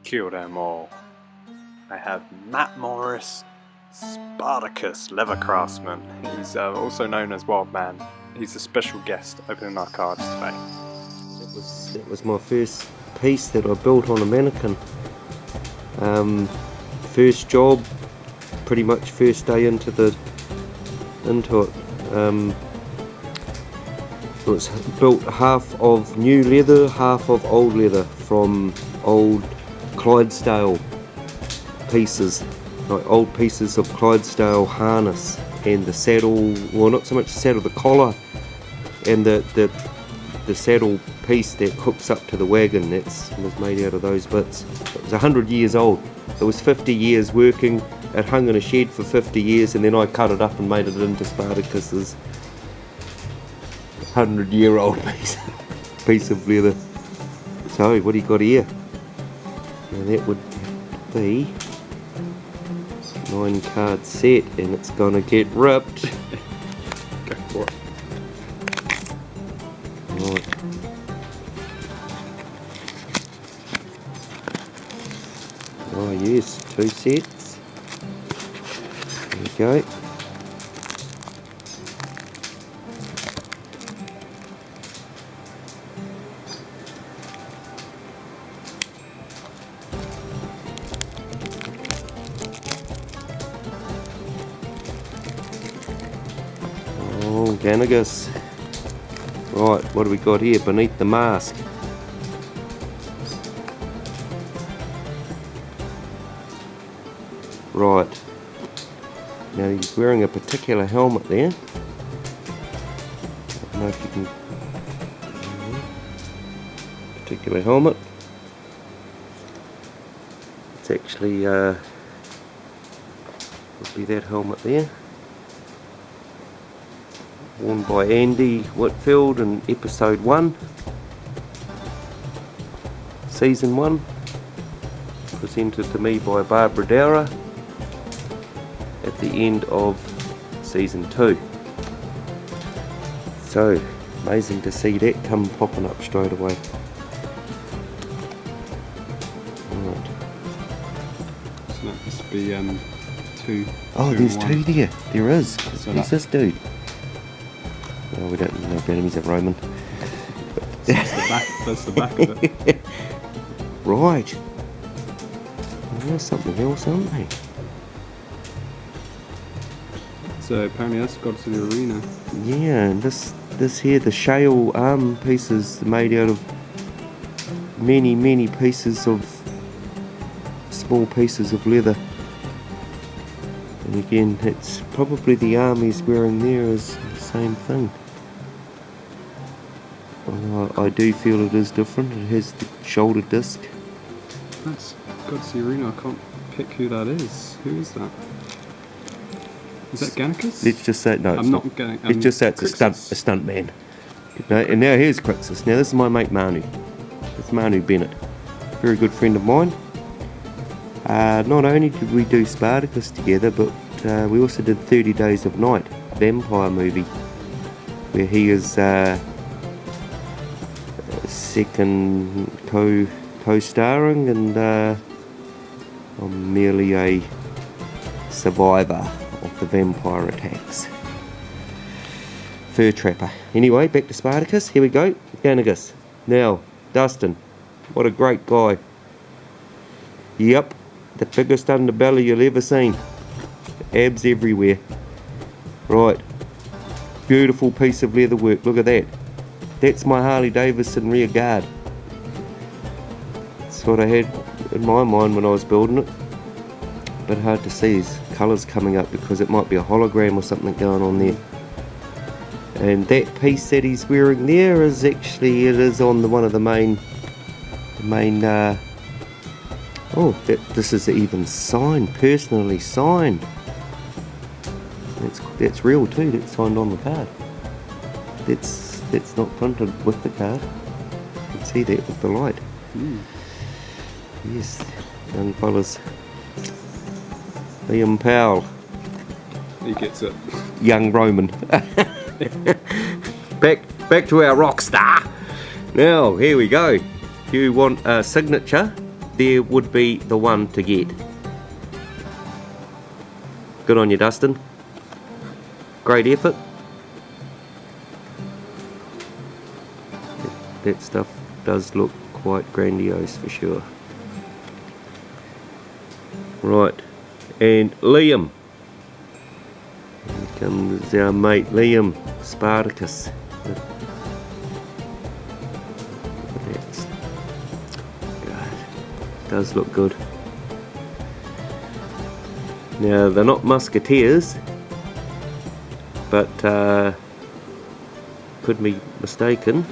Kill them all. I have Matt Morris, Spartacus Leather Craftsman. He's also known as Wildman. He's a special guest opening our cards today. That was my first piece that I built on a mannequin. First job, pretty much first day into it. It was built half of new leather, half of old leather from old Clydesdale pieces, like old pieces of Clydesdale harness, and the saddle, well, not so much the saddle, the collar and the saddle piece that hooks up to the wagon, was made out of those bits. It was 100 years old. It was 50 years working. It hung in a shed for 50 years, and then I cut it up and made it into Spartacus's 100-year-old piece of leather. So, what do you got here? Now that would be 9-card set, and it's gonna get ripped. Go for it. Right. Oh yes, 2 sets. There we go. Oh, Ganigus. Right, what do we got here beneath the mask? Right. Now he's wearing a particular helmet there. I don't know if you can... Particular helmet. It's actually, would be that helmet there. Worn by Andy Whitfield in episode 1, season 1, presented to me by Barbara Dowra at the end of season 2. So amazing to see that come popping up straight away. Right. So that must be 2. Oh, there's 2 there. There is. So who's this dude? Oh, we don't know about him, he's a Roman. That's the back of it. Right. Well, there's something else, aren't they? So apparently that's got to the arena. Yeah, and this here, the shale arm pieces made out of many pieces of small pieces of leather. And again, it's probably the arm he's wearing there is the same thing. I do feel it is different. It has the shoulder disc. That's got to the arena. I can't pick who that is. Who is that? Is that Gannicus? Let's just say no. It's not. Let's just say it's a stunt man. No, and now here's Crixus. Now this is my mate Manu. It's Manu Bennett, very good friend of mine. Not only did we do Spartacus together, but we also did 30 Days of Night, a vampire movie, where he is second co-starring, and I'm merely a survivor of the vampire attacks. Fur trapper. Anyway, back to Spartacus. Here we go. Ganigus. Now, Dustin. What a great guy. Yep. The biggest underbelly you'll ever seen. Abs everywhere. Right. Beautiful piece of leather work. Look at that. That's my Harley Davidson rear guard. That's what I had in my mind when I was building it. A bit hard to see his colours coming up because it might be a hologram or something going on there. And that piece that he's wearing there is actually, it is on one of the main this is even signed, personally signed. That's real too, that's signed on the card. That's not printed with the card. You can see that with the light. Yes, young fellas. Liam Powell. He gets it. Young Roman. Back to our rock star. Now, here we go. If you want a signature there would be the one to get. Good on you, Dustin. Great effort. That stuff does look quite grandiose for sure. Right, and Liam. Here comes our mate Liam Spartacus. That's good. Does look good. Now they're not musketeers, but could be mistaken.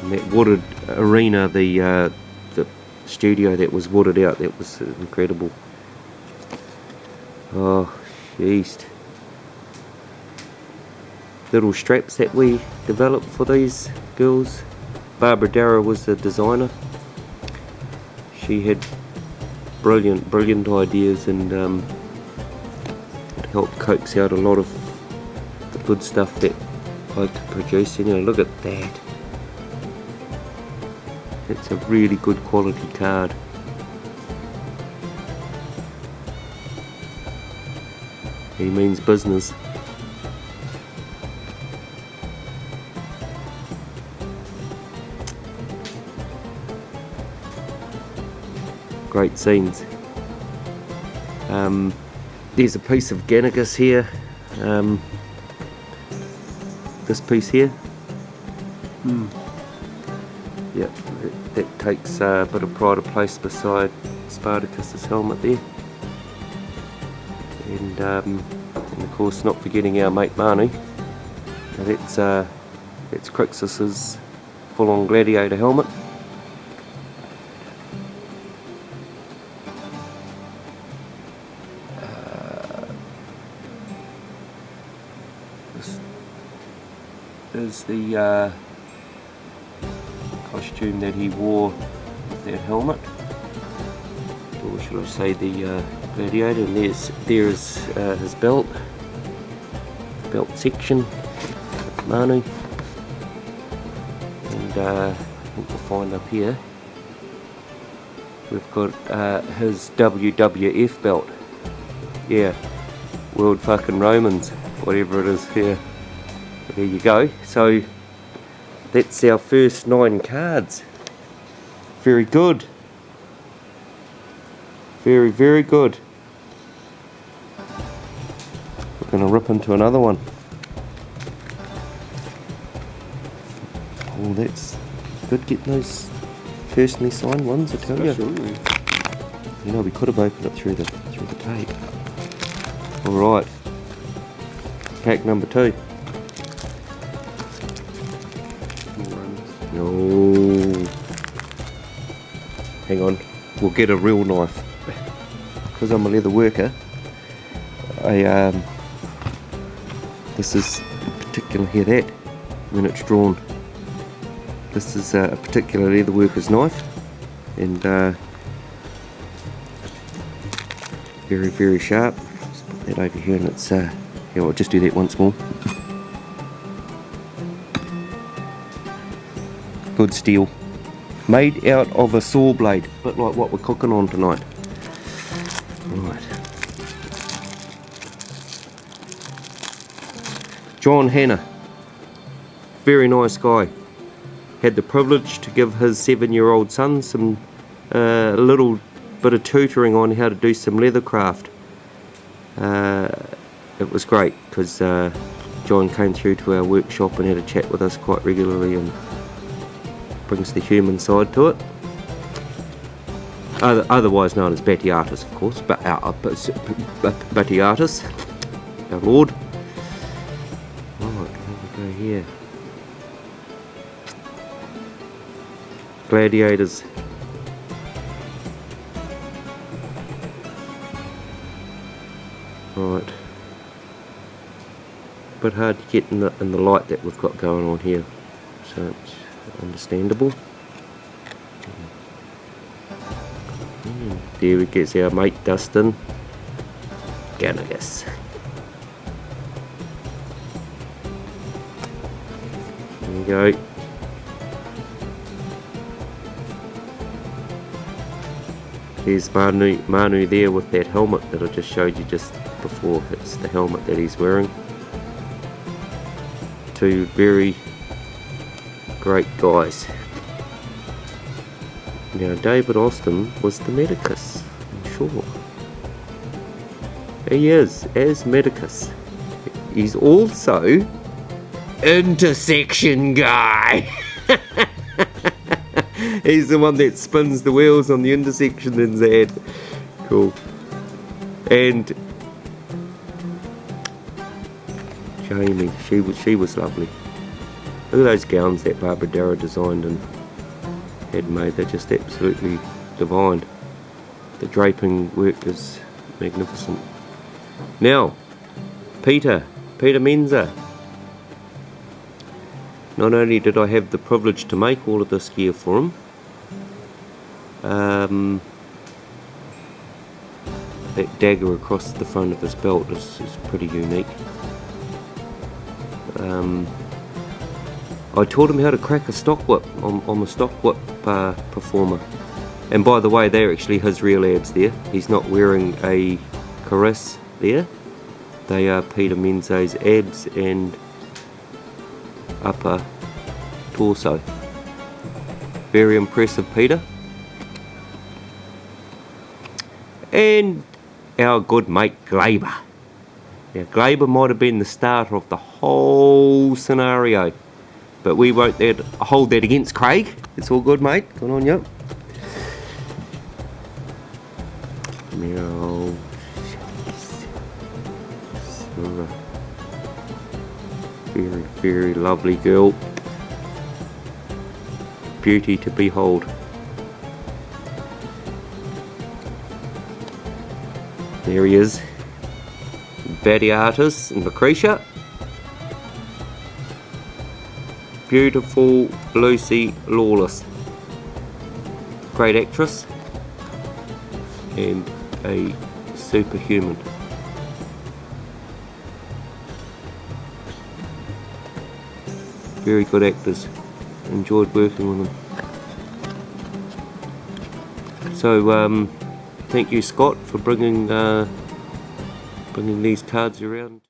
And that wooded arena, the studio that was wooded out, that was incredible. Oh, jeez. Little straps that we developed for these girls. Barbara Darrow was the designer. She had brilliant ideas, and it helped coax out a lot of the good stuff that I could produce. You know, look at that. It's a really good quality card. He means business. Great scenes. There's a piece of Gannicus here. This piece here. Yep, that takes a bit of pride of place beside Spartacus's helmet there. And of course, not forgetting our mate Marnie. Now that's Crixus's full-on gladiator helmet. This is the costume that he wore with that helmet, or should I say the gladiator. And there's his belt section, Manu, and I think we'll find up here we've got his WWF belt. Yeah, World fucking Romans, whatever it is here. There you go. So that's our first 9 cards. Very good. Very, very good. We're going to rip into another one. Oh, that's good getting those personally signed ones, I tell you. You know, we could have opened it through the tape. Alright. Pack number 2. No. Hang on, we'll get a real knife. Because I'm a leather worker, this is particular, hear that, when it's drawn. This is a particular leather worker's knife, and very, very sharp. Just put that over here, and it's, yeah, I'll just do that once more. Good steel. Made out of a saw blade, a bit like what we're cooking on tonight. Right. John Hanna. Very nice guy. Had the privilege to give his 7-year-old son some a little bit of tutoring on how to do some leather craft. It was great because John came through to our workshop and had a chat with us quite regularly, and brings the human side to it. Otherwise known as Batiatus, of course. Batiatus, our Lord. Right, here we go here. Gladiators. Right. Bit hard to get in the light that we've got going on here, so it's understandable. There we get our mate Dustin Gannicus. There you go. There's Manu there with that helmet that I just showed you just before. It's the helmet that he's wearing. Two very great guys. Now David Austin was the Medicus, I'm sure. He is, as Medicus. He's also intersection guy. He's the one that spins the wheels on the intersection in Zad. Cool. And Jamie, she was lovely. Look at those gowns that Barbara Darrow designed and had made. They're just absolutely divine. The draping work is magnificent. Now, Peter Menza. Not only did I have the privilege to make all of this gear for him, that dagger across the front of his belt is pretty unique. I taught him how to crack a stock whip on the stock whip performer. And by the way, they're actually his real abs there. He's not wearing a cuirass there. They are Peter Menza's abs and upper torso. Very impressive, Peter. And our good mate Glaber. Now Glaber might have been the starter of the whole scenario, but we won't hold that against Craig. It's all good, mate. Good on you. Now, very, very lovely girl. Beauty to behold. There he is. Vadiatus and Lucretia. Beautiful Lucy Lawless. Great actress. And a superhuman. Very good actors. Enjoyed working with them. So thank you, Scott, for bringing these cards around.